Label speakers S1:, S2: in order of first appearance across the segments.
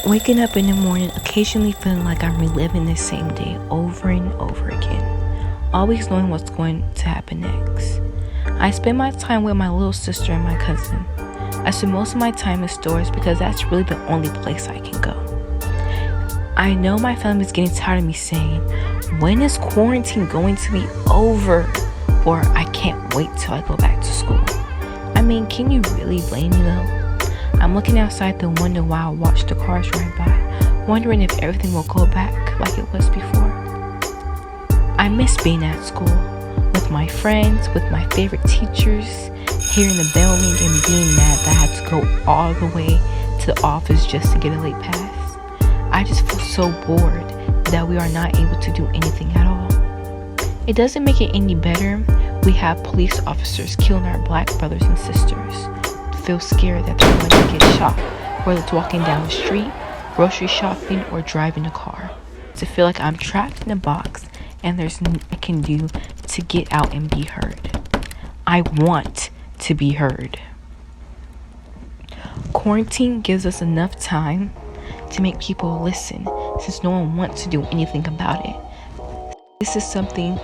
S1: Waking up in the morning, occasionally feeling like I'm reliving the same day over and over again, always knowing what's going to happen next. I spend my time with my little sister and my cousin. I spend most of my time in stores because that's really the only place I can go. I know my family is getting tired of me saying, when is quarantine going to be over? Or I can't wait till I go back to school. I mean, can you really blame me though? I'm looking outside the window while I watch the cars ride by, wondering if everything will go back like it was before. I miss being at school, with my friends, with my favorite teachers, hearing the bell ring and being mad that I had to go all the way to the office just to get a late pass. I just feel so bored that we are not able to do anything at all. It doesn't make it any better. We have police officers killing our black brothers and sisters. Feel scared that they're going to get shot, whether it's walking down the street, grocery shopping, or driving a car. To feel like I'm trapped in a box and there's nothing I can do to get out and be heard. I want to be heard. Quarantine gives us enough time to make people listen, since no one wants to do anything about it. This is something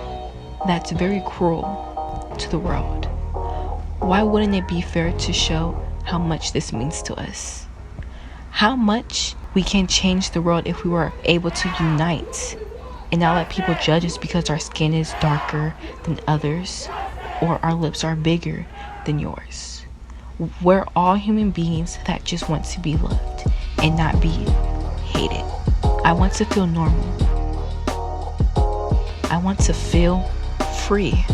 S1: that's very cruel to the world. Why wouldn't it be fair to show how much this means to us? How much we can change the world if we were able to unite and not let people judge us because our skin is darker than others or our lips are bigger than yours. We're all human beings that just want to be loved and not be hated. I want to feel normal. I want to feel free.